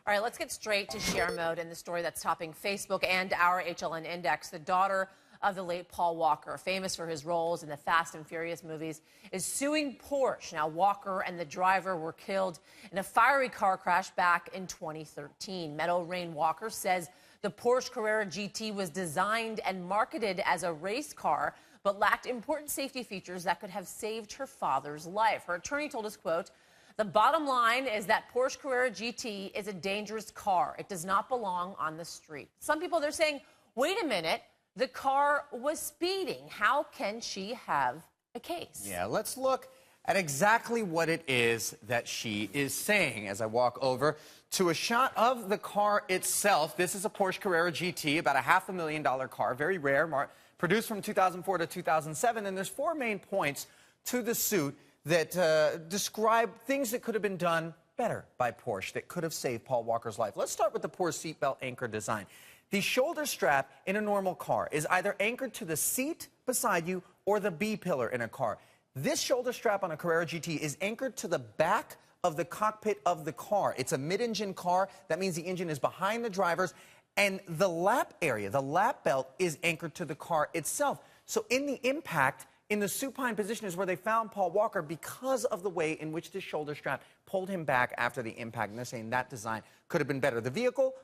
All right, let's get straight to share mode and the story that's topping Facebook and our HLN Index. The daughter of the late Paul Walker, famous for his roles in the Fast and Furious movies, is suing Porsche. Now, Walker and the driver were killed in a fiery car crash back in 2013. Meadow Rain Walker says the Porsche Carrera GT was designed and marketed as a race car, but lacked important safety features that could have saved her father's life. Her attorney told us, quote, "The bottom line is that Porsche Carrera GT is a dangerous car. It does not belong on the street." Some people, they're saying, wait a minute, the car was speeding. How can she have a case? Yeah, let's look at exactly what it is that she is saying as I walk over to a shot of the car itself. This is a Porsche Carrera GT, about a $500,000 car, very rare, produced from 2004 to 2007, and there's four main points to the suit that describe things that could have been done better by Porsche that could have saved Paul Walker's life. Let's start with the poor seatbelt anchor design. The shoulder strap in a normal car is either anchored to the seat beside you or the B-pillar in a car. This shoulder strap on a Carrera GT is anchored to the back of the cockpit of the car. It's a mid-engine car. That means the engine is behind the drivers, and the lap area, the lap belt, is anchored to the car itself. So in the impact, in the supine position is where they found Paul Walker because of the way in which this shoulder strap pulled him back after the impact. And they're saying that design could have been better. The vehicle,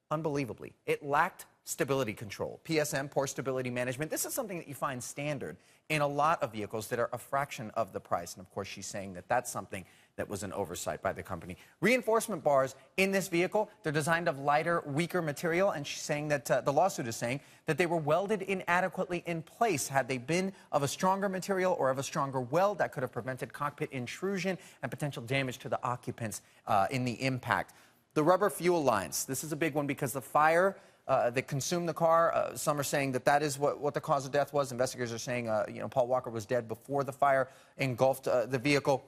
unbelievably, it lacked stability control. PSM, Porsche Stability Management. This is something that you find standard in a lot of vehicles that are a fraction of the price. And of course, she's saying that that's something that was an oversight by the company. Reinforcement bars in this vehicle, they're designed of lighter, weaker material, and she's saying that the lawsuit is saying that they were welded inadequately in place. Had they been of a stronger material or of a stronger weld, that could have prevented cockpit intrusion and potential damage to the occupants in the impact. The rubber fuel lines, this is a big one because the fire that consumed the car, some are saying that that is what the cause of death was. Investigators are saying, Paul Walker was dead before the fire engulfed the vehicle.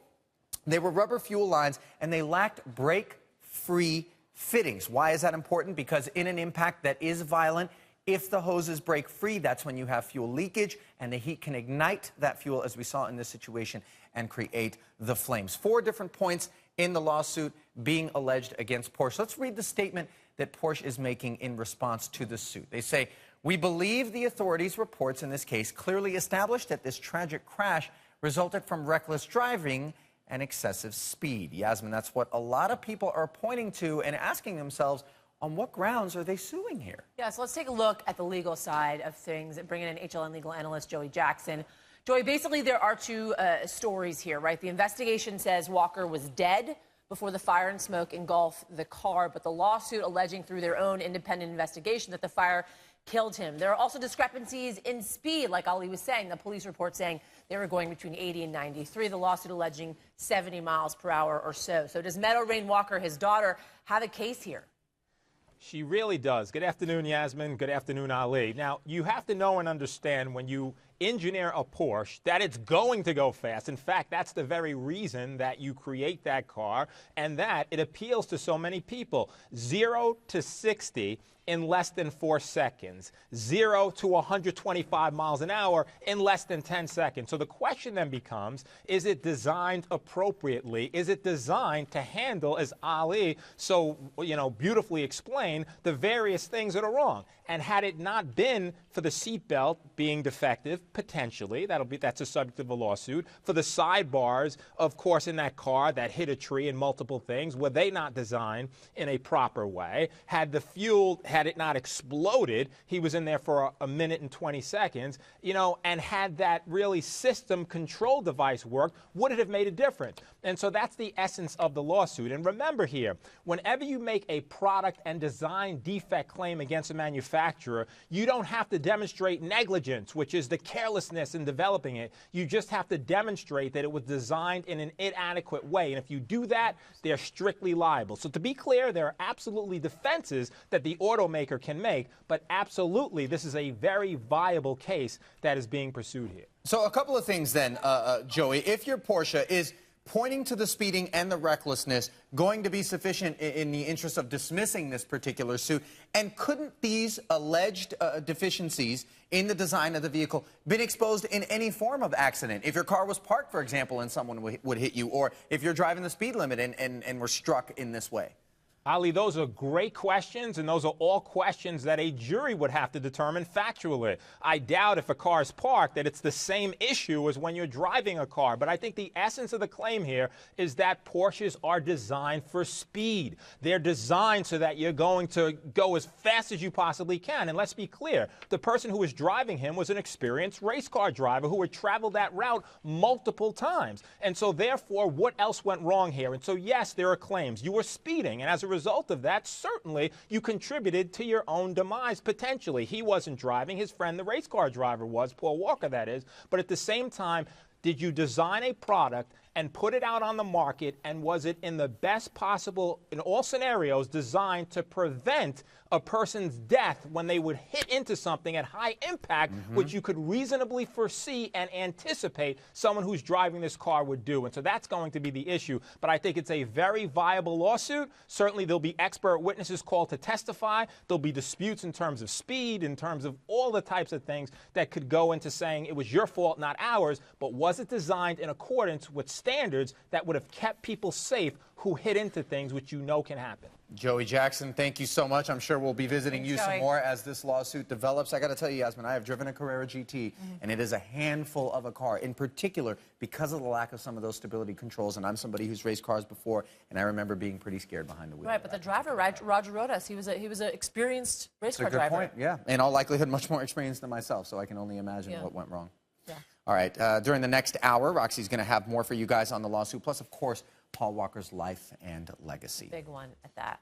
They were rubber fuel lines, and they lacked break-free fittings. Why is that important? Because in an impact that is violent, if the hoses break free, that's when you have fuel leakage, and the heat can ignite that fuel, as we saw in this situation, and create the flames. Four different points in the lawsuit being alleged against Porsche. Let's read the statement that Porsche is making in response to the suit. They say, "We believe the authorities' reports in this case clearly established that this tragic crash resulted from reckless driving and excessive speed." Yasmin, that's what a lot of people are pointing to and asking themselves, on what grounds are they suing here? Yeah, so let's take a look at the legal side of things and bring in HLN legal analyst Joey Jackson. Joey, basically there are two stories here, right? The investigation says Walker was dead before the fire and smoke engulfed the car, but the lawsuit alleging through their own independent investigation that the fire killed him. There are also discrepancies in speed, like Ali was saying. The police report saying they were going between 80 and 93. The lawsuit alleging 70 miles per hour or so. So does Meadow Rain Walker, his daughter, have a case here? She really does. Good afternoon, Yasmin. Good afternoon, Ali. Now, you have to know and understand when you engineer a Porsche that it's going to go fast. In fact, that's the very reason that you create that car and that it appeals to so many people. 0 to 60 in less than 4 seconds. 0 to 125 miles an hour in less than 10 seconds. So the question then becomes, is it designed appropriately? Is it designed to handle, as Ali so beautifully explained, the various things that are wrong? And had it not been for the seatbelt being defective, potentially, that's a subject of a lawsuit, for the sidebars, of course, in that car that hit a tree and multiple things, were they not designed in a proper way? Had the fuel, had it not exploded, he was in there for a minute and 20 seconds, and had that really system control device worked, would it have made a difference? And so that's the essence of the lawsuit. And remember here, whenever you make a product and design defect claim against a manufacturer, you don't have to demonstrate negligence, which is the carelessness in developing it. You just have to demonstrate that it was designed in an inadequate way. And if you do that, they're strictly liable. So to be clear, there are absolutely defenses that the automaker can make, but absolutely this is a very viable case that is being pursued here. So a couple of things then, Joey. If your Porsche is pointing to the speeding and the recklessness going to be sufficient in the interest of dismissing this particular suit? And couldn't these alleged deficiencies in the design of the vehicle been exposed in any form of accident? If your car was parked, for example, and someone would hit you, or if you're driving the speed limit and were struck in this way? Ali, those are great questions, and those are all questions that a jury would have to determine factually. I doubt if a car is parked that it's the same issue as when you're driving a car. But I think the essence of the claim here is that Porsches are designed for speed. They're designed so that you're going to go as fast as you possibly can. And let's be clear, the person who was driving him was an experienced race car driver who had traveled that route multiple times. And so therefore, what else went wrong here? And so yes, there are claims. You were speeding, and as a result of that, certainly you contributed to your own demise, potentially. He wasn't driving. His friend, the race car driver, was, Paul Walker, that is. But at the same time, did you design a product and put it out on the market, and was it in the best possible, in all scenarios, designed to prevent a person's death when they would hit into something at high impact, which you could reasonably foresee and anticipate someone who's driving this car would do? And so that's going to be the issue. But I think it's a very viable lawsuit. Certainly there'll be expert witnesses called to testify. There'll be disputes in terms of speed, in terms of all the types of things that could go into saying it was your fault, not ours, but was it designed in accordance with standards that would have kept people safe who hit into things which you know can happen. Joey Jackson, thank you so much. I'm sure we'll be visiting you some more as this lawsuit develops. I got to tell you, Yasmin, I have driven a Carrera GT, and it is a handful of a car, in particular because of the lack of some of those stability controls. And I'm somebody who's raced cars before, and I remember being pretty scared behind the wheel. Right, but the driver, Roger Rodas, he was an experienced race car driver. That's a good point, yeah. In all likelihood, much more experienced than myself, so I can only imagine what went wrong. Yeah. All right, during the next hour, Roxy's going to have more for you guys on the lawsuit, plus, of course, Paul Walker's life and legacy. Big one at that.